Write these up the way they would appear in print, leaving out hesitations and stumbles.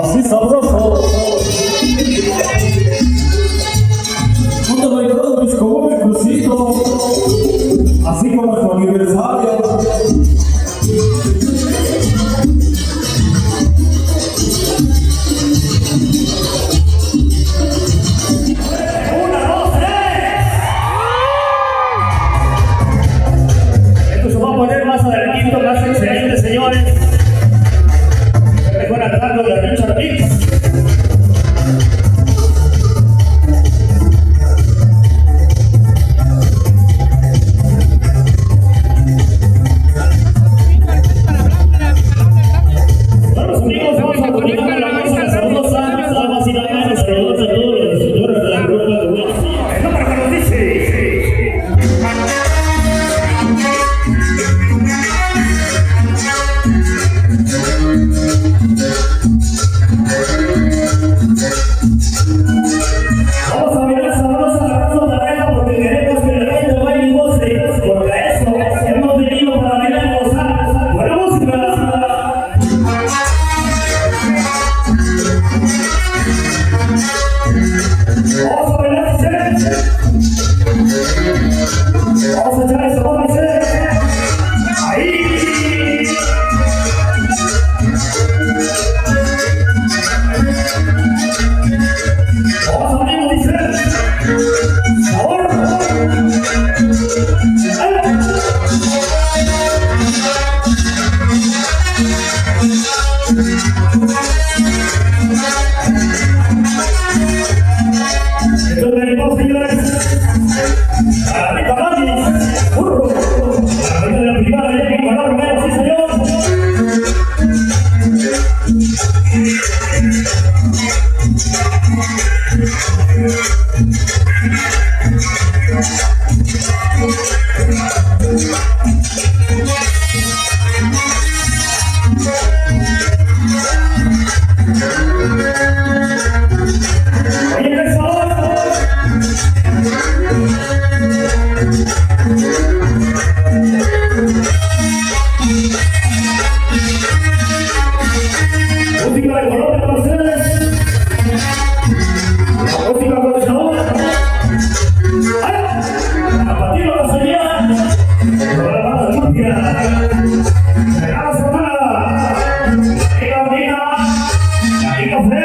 Así sabroso. Junto bailadores como el crucito, así como tu aniversario. Más adelantito, más excelente, señores. Mejor atando de Richard Mix. Bueno, amigos, vamos a continuar la música sabrosa. Nada más y nada menos. Saludos a todos los señores de la ruta de Buenos. El número que nos dice. Vamos a mirar sabrosa la razón de la reja porque queremos que la gente baile y goce. Porque a eso hemos venido para bailar y gozar. ¡Buena música! Vamos a bailar, ¿sí? Vamos a echar esa bola, ¿sí? Ahí. Vamos amigos, dice. Ahora. Entonces venimos, señores. A la rica Magis, burro. A la rica de la privada de Nicolás Romero, sí señor. Oye, por favor. Música de Colombia para ustedes. Música con sabor. A partir de la señal. Con la banda limpia. Regala semana. Venga, venga. Aquí café.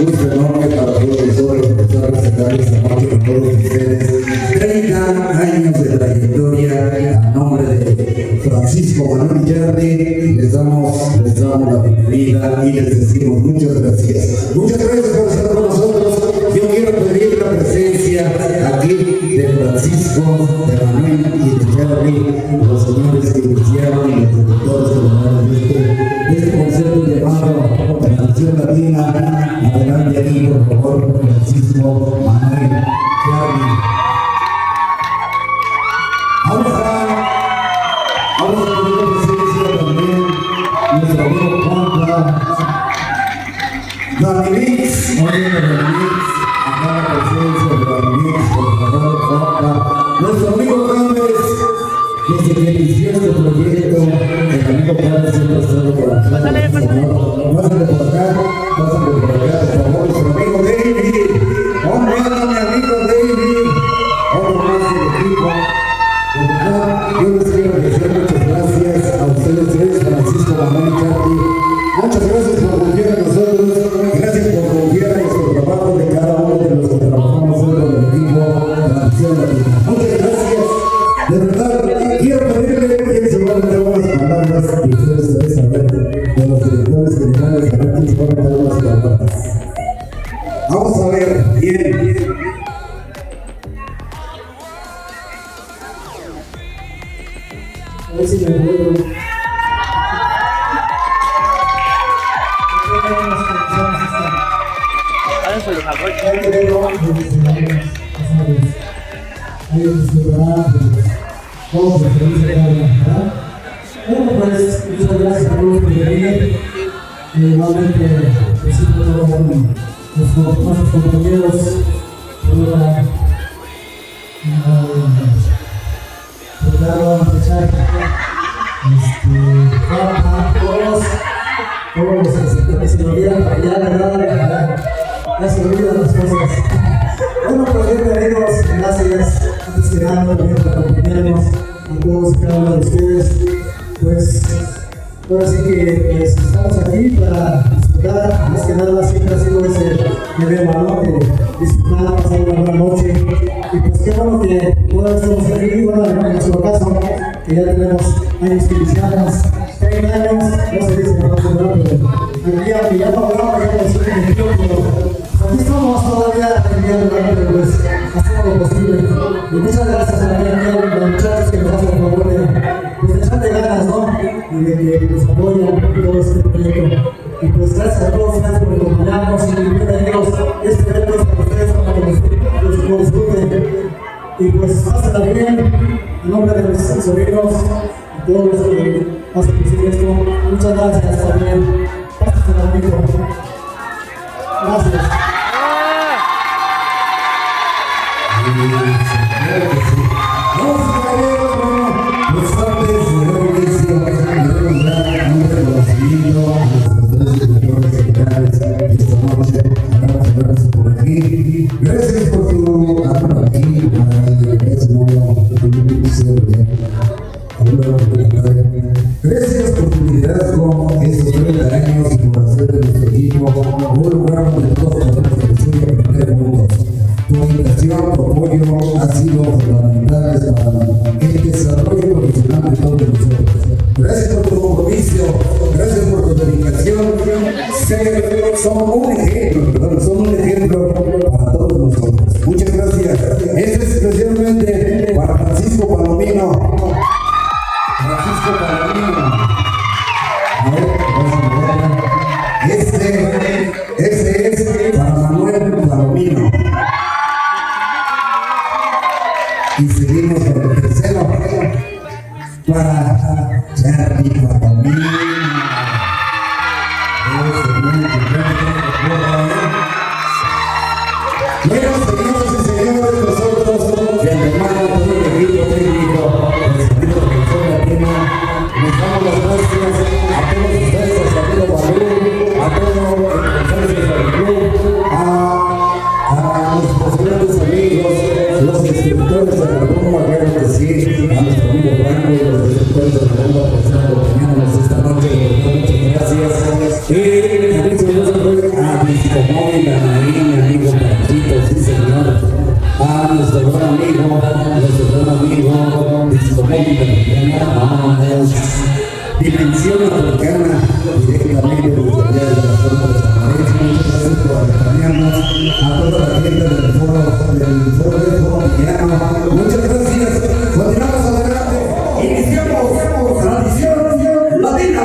gusto enorme para todos nosotros empezar a presentar esta noche con todos ustedes. 30 años de trayectoria a nombre de Francisco Manuel Icharri. Les damos la bienvenida y les decimos muchas gracias. Muchas gracias por estar con nosotros. Yo quiero pedir la presencia aquí de Francisco, de Manuel y de Icharri, los señores que iniciaron y los productores de este concepto llamado Canción Latina. Adelante aquí, por favor, Francisco, Manuel, Icharri. Vamos a pedir la presencia también nuestro amigo Juanca, Danilix, acá la presencia de Danilix, por favor, Juanca, nuestro amigo Cández, desde que inició este proyecto, el amigo Cández siempre ha estado por acá. Pásale por acá, por favor, nuestro amigo David, hombre, mi amigo David, otro más del equipo. Yo les quiero decir muchas gracias a ustedes tres, Francisco, Manuel y Icharri. Muchas gracias por confiar en nosotros, gracias por confiar en nuestro trabajo de cada uno de los que trabajamos dentro del equipo de la Canción Latina. Muchas gracias, de verdad. Quiero pedirle que se van a dar unas palabras que ustedes tres saben, de los directores generales, a ver quién se van a dar unas palabras. Vamos a ver, bien. A ver si me puedo. Bueno, pues muchas gracias a todos por venir. Igualmente, recibo todos nuestros compañeros. Todos los que se me olvidan para allá, ¿verdad? Ya se olvidan las cosas. Bueno, pues bienvenidos, gracias antes que nada también por acompañarnos a todos y cada uno de ustedes. Pues ahora sí que estamos aquí para disfrutar, más que nada siempre ha sido ese lema, ¿no? De disfrutar, pasar una buena noche. Y pues qué bueno que todos estamos aquí, bueno, en nuestro caso, que ya tenemos años que iniciamos, 30 años, no se dice, no se pero el día que ya pasamos, ya nos metió, pero aquí estamos todavía en el día de la noche, pues hacemos lo posible. Y muchas gracias a los muchachos que nos hacen el favor de echarle ganas, ¿no? Y de que nos apoyan en todo este proyecto. Y pues gracias a todos, gracias por acompañarnos y bienvenidos. Este evento es para ustedes, para que lo disfruten. Y pues pásenla bien, en nombre de mis sobrinos y todos los que hacen posible esto. Muchas gracias también. Pásenla bien. Gracias. Vamos a ver, los partes de la iglesia, queremos dar un reconocimiento a los directores generales esta noche. Gracias por aquí. Gracias por tu amor aquí. Gracias por tu liderazgo estos 30 años y por hacer de nuestro equipo un lugar donde todos podemos crecer y aprender juntos. Tu invitación, tu apoyo ha sido fundamental para el desarrollo profesional de todos nosotros. Gracias por tu compromiso, gracias por tu dedicación. Son un ejemplo para todos nosotros. Muchas gracias. ahí, mi amigo Panchito, sí señor. A nuestro gran amigo, Dimensión Africana, directamente desde allá de la zona de San Lorenzo. Muchas gracias por acompañarnos, a toda la gente del foro del foro Villano. Muchas gracias. Continuamos adelante. Iniciamos tradición latina.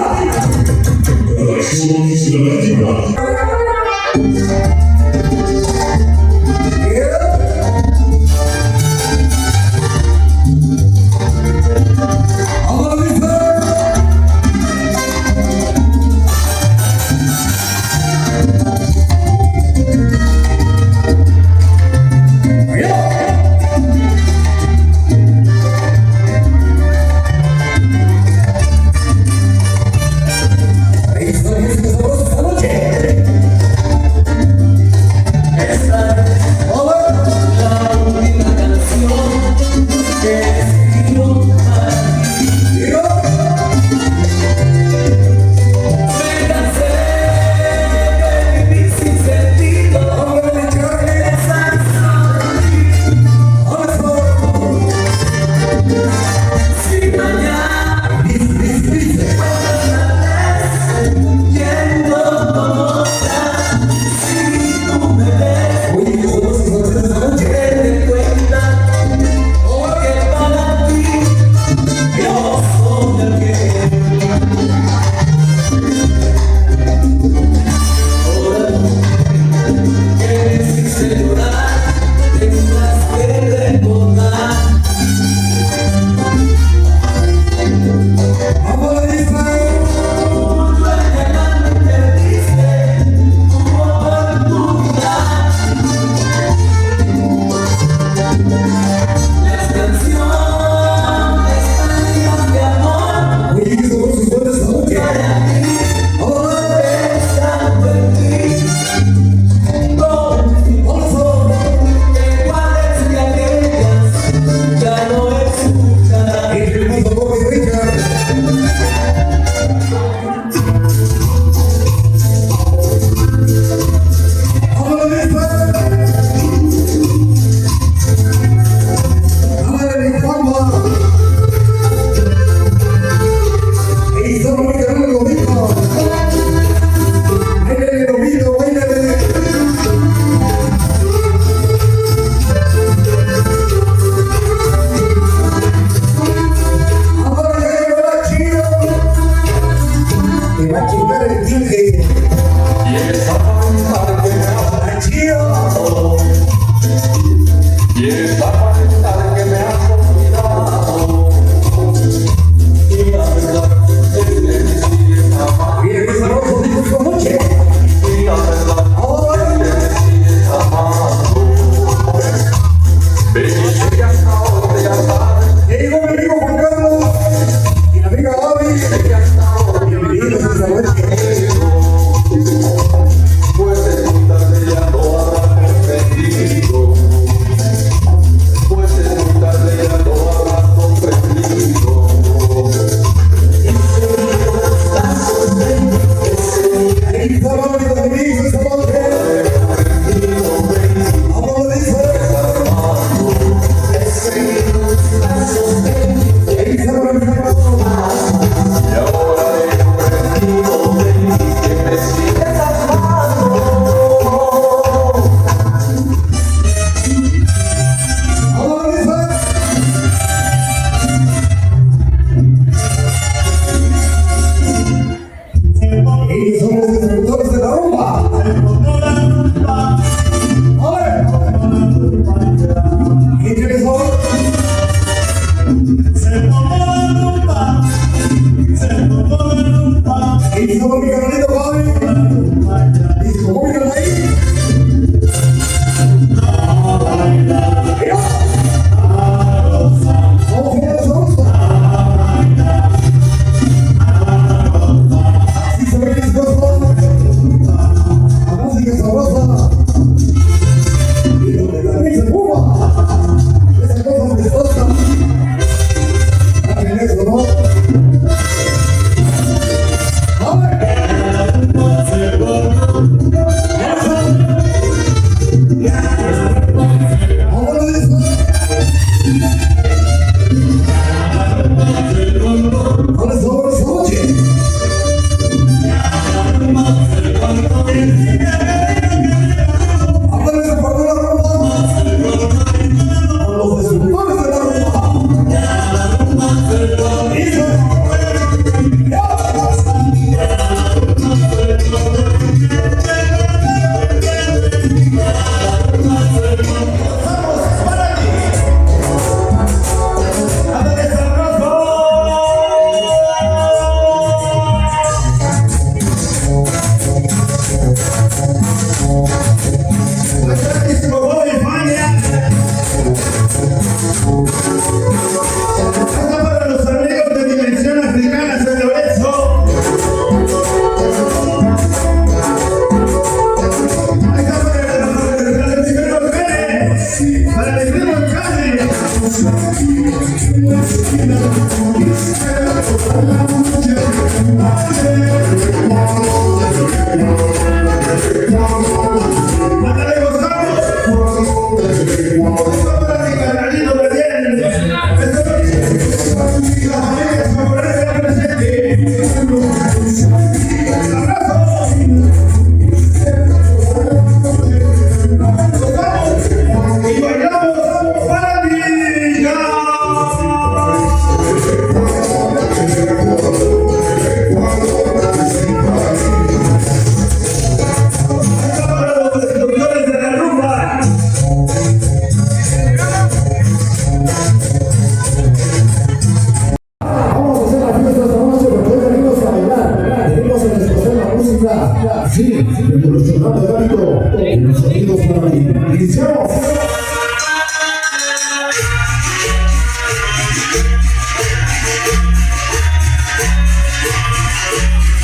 sonidos para mí. Iniciamos.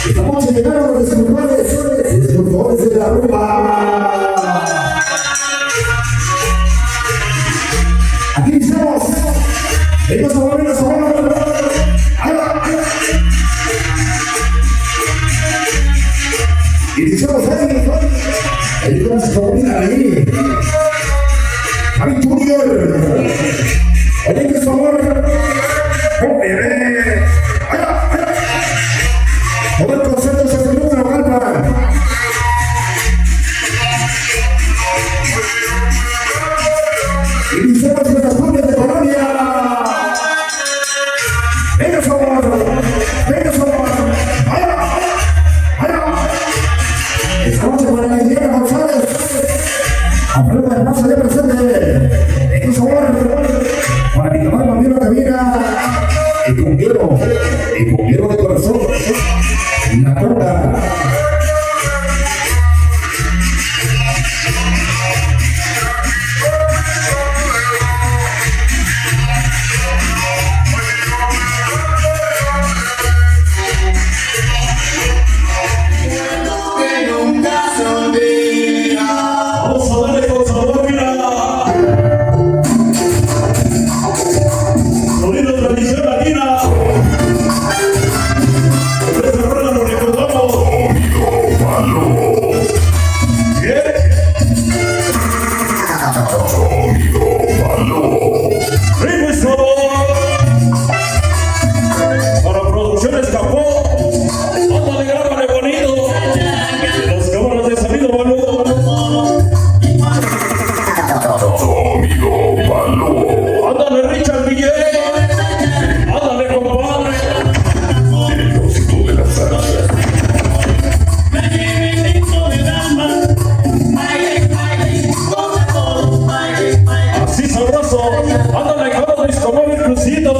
Estamos llegando a los destructores de la rumba. Aquí iniciamos. Ellos se vuelven a sonar. Ahí va. Iniciamos ahí. Ellos se vuelven ahí. Javi Junior. Oye, que favor. ¡Oh, bebé! ¡Ahí va! ¡Ahí va! Todo el concepto se reúne en la palma. Iniciamos nuestras cumbias de Colombia. Venga, favor. Venga, favor. ¡Ahí va! ¡Ahí va! Estamos en Guadalajara, González. Aprueba el paso de presente. Venga, favor. Para mi mamá, mami, la cabina. El cumbiero de corazón. La conga. Vamos a darle con sabor, mira. Sonido tradición latina. Esta rola lo recordamos. ¿Qué? Regreso. Para Producciones Capó. Ándale, grábale bonito. Las cámaras de sonido, Balú. Ándale, Richard Miguel. Ándale, compadre. Así sabroso. Ándale, cabrón, como el crucito.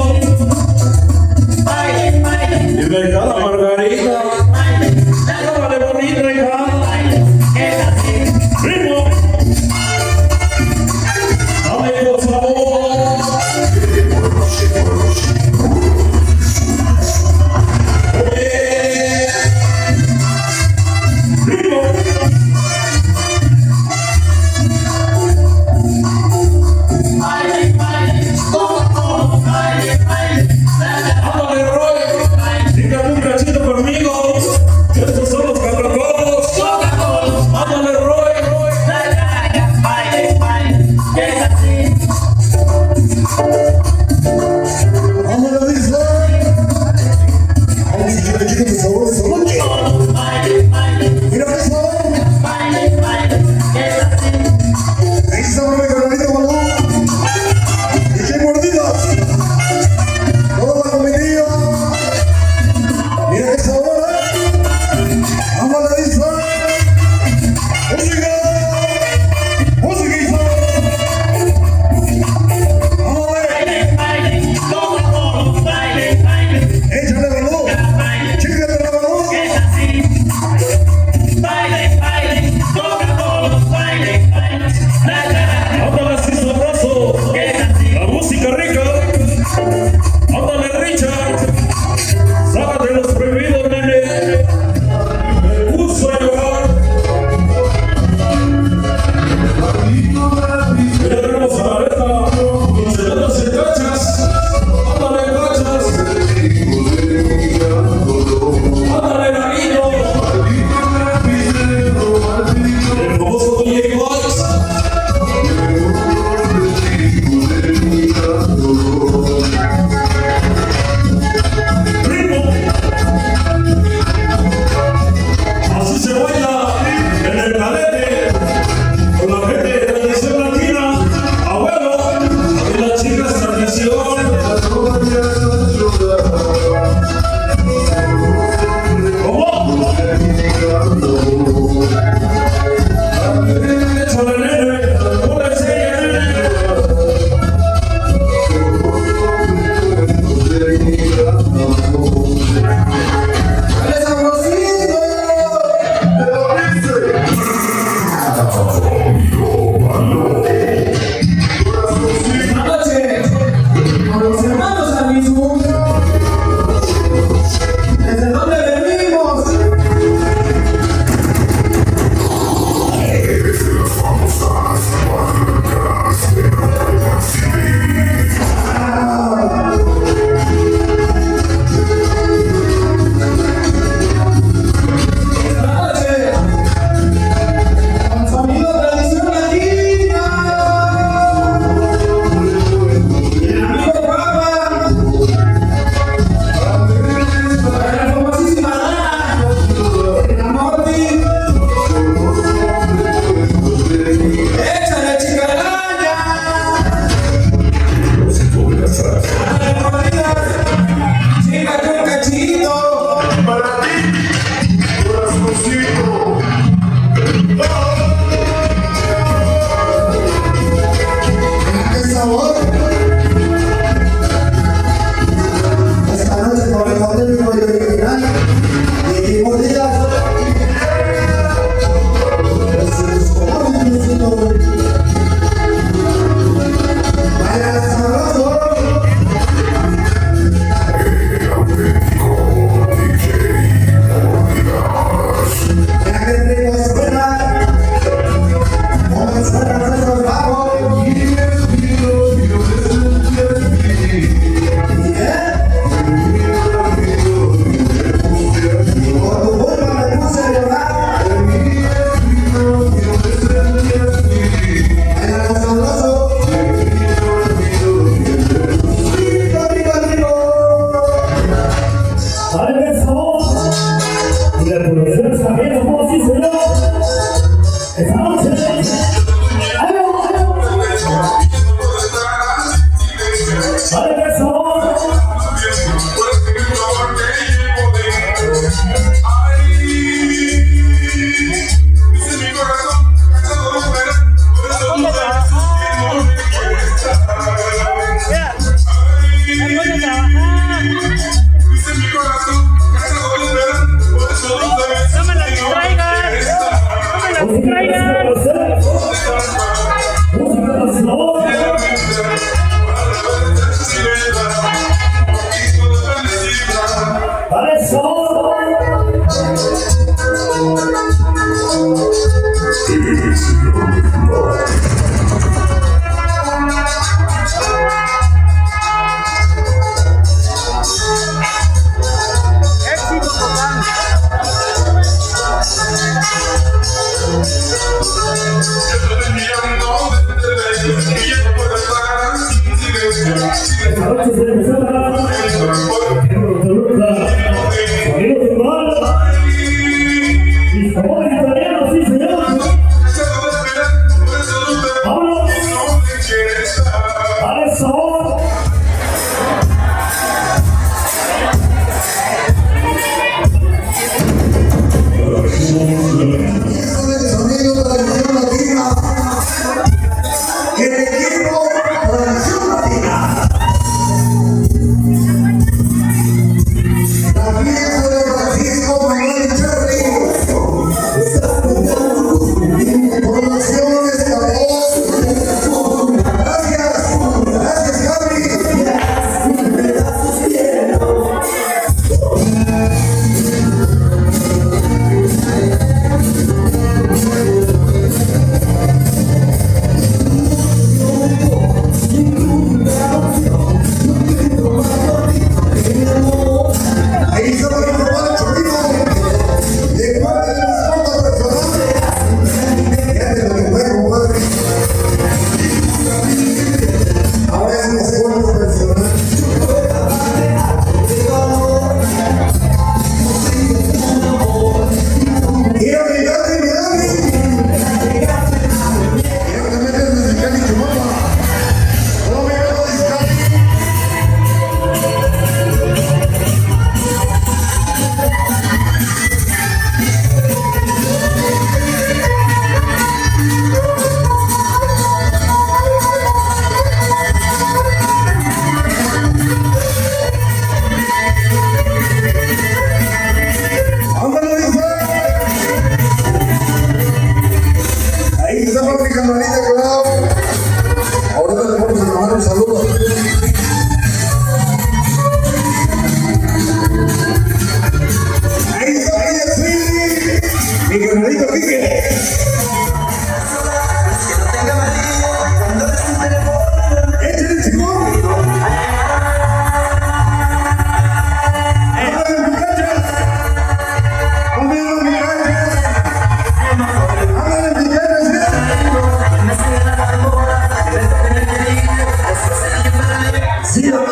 Y me encanta Margarita. Ándale, bonita, hija. Ritmo. Dame con sabor. Oye. Ritmo. Ándale, Roy. Dígame un cachito conmigo. Estos son los Coca-Colas. Ándale, Roy. Vamos a la isla. Vamos a seguir aquí con el sabor de Soloche. Mira qué sabor. Ahí sabor de carnalito, Balú. Y qué mordidas. Toda la comedia. Mira qué sabor, Vamos a la isla. Música. Música y sabor. Vamos a ver. Échale, Balú. Chícate la Balú. hermanita Clau. Ahorita le vamos a mandar un saludo. Ahí está ella, sí. Mi carnalito Quique. Échale, chico. ¿Sí o no?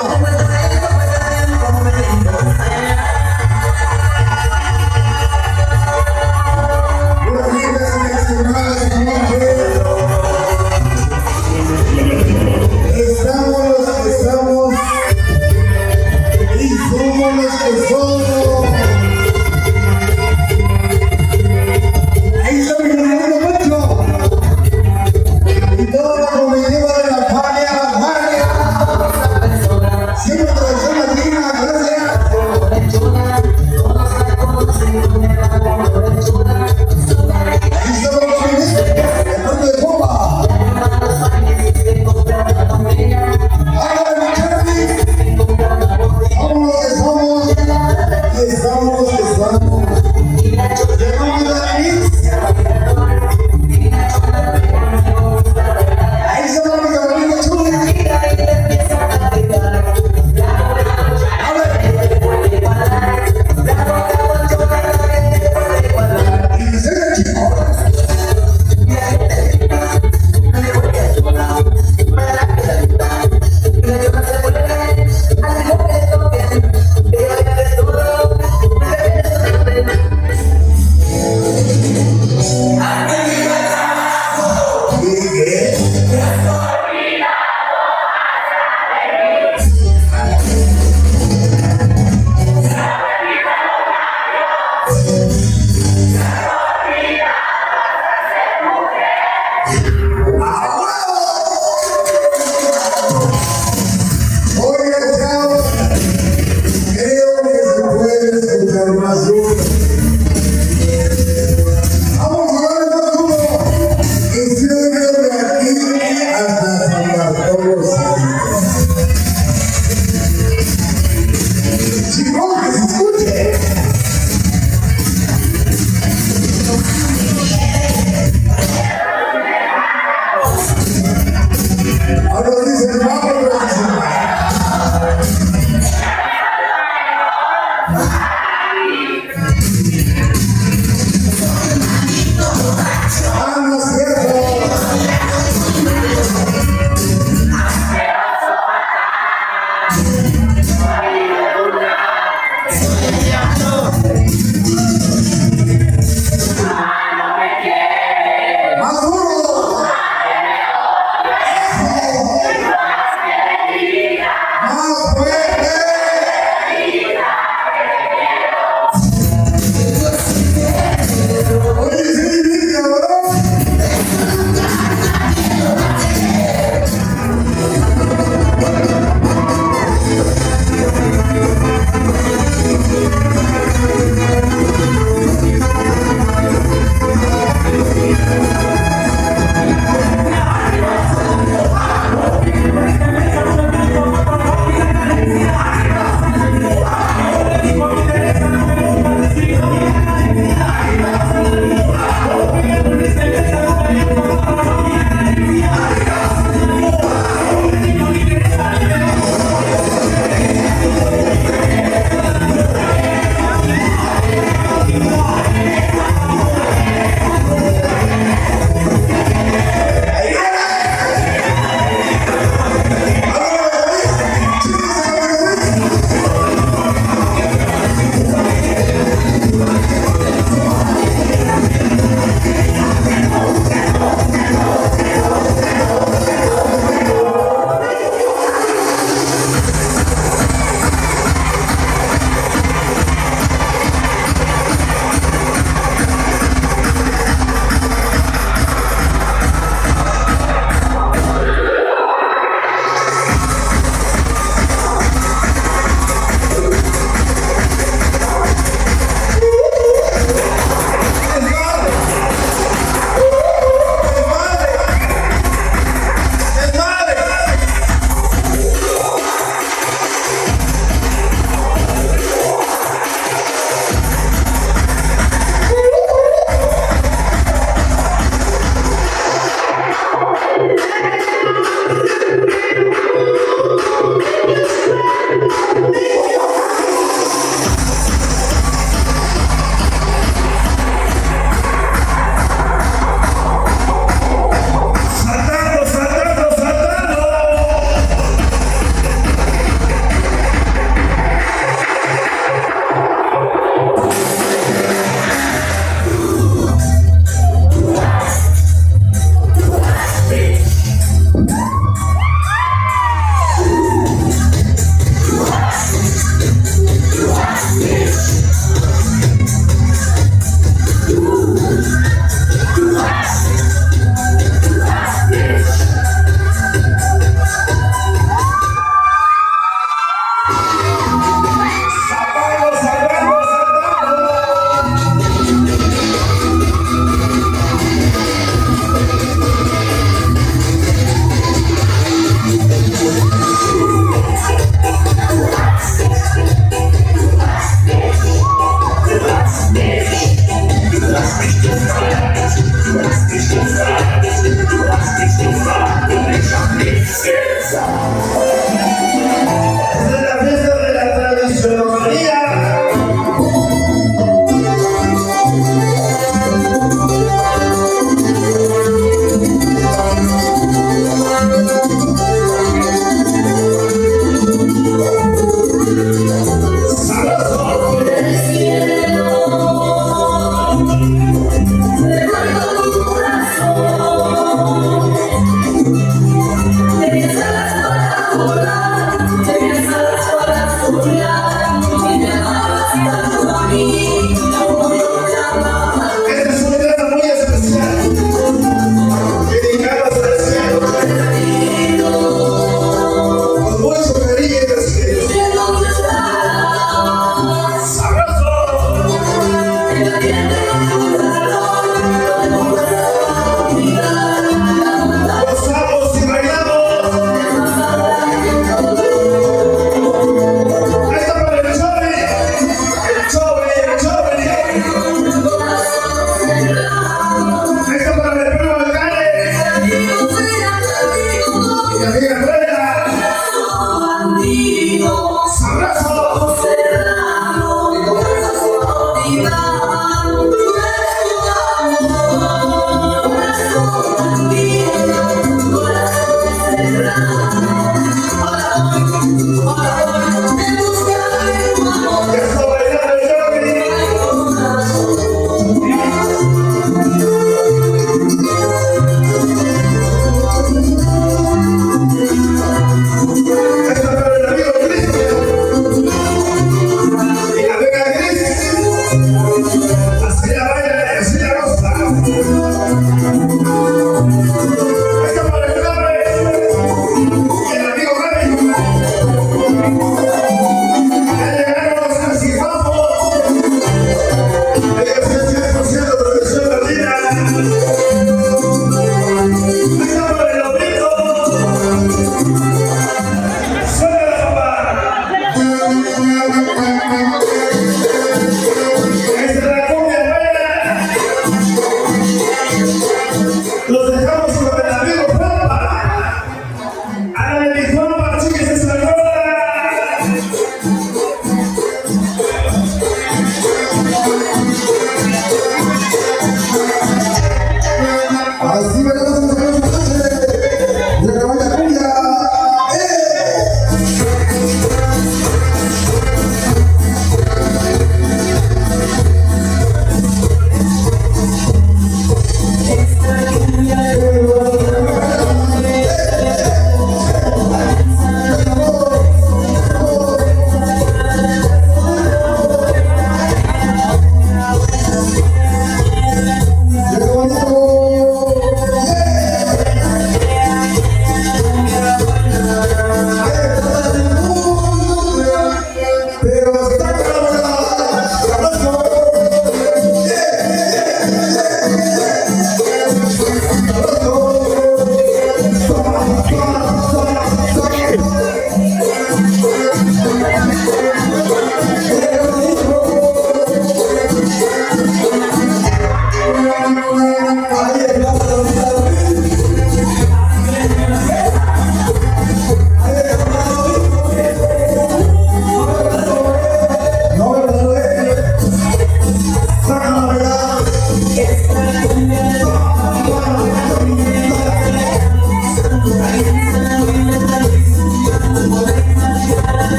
Estamos y somos los que somos. Ahí está mi hermano Pancho y toda la comitiva de la familia. Siempre tradición latina, gracias. Ahí estamos los amigos, el norte de Cuba. Hágale mi Charlie. Somos los que somos y estamos los que estamos. Llegamos a la mix. Ahí estamos mis amigos chulos. Ahora dice